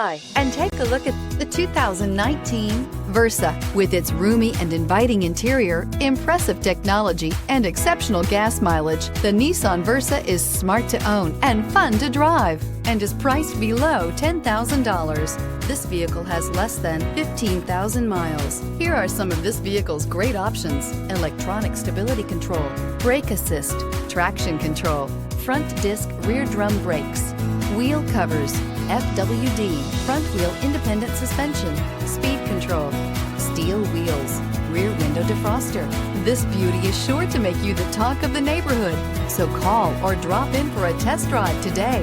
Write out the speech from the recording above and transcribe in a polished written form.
by and take a look at the 2019 Versa. With its roomy and inviting interior, impressive technology, and exceptional gas mileage, the Nissan Versa is smart to own and fun to drive and is priced below $10,000. This vehicle has less than 15,000 miles. Here are some of this vehicle's great options: electronic stability control, brake assist, traction control, front disc rear drum brakes, wheel covers, FWD, front wheel independent suspension, speed control, steel wheels, rear window defroster. This beauty is sure to make you the talk of the neighborhood. So call or drop in for a test drive today.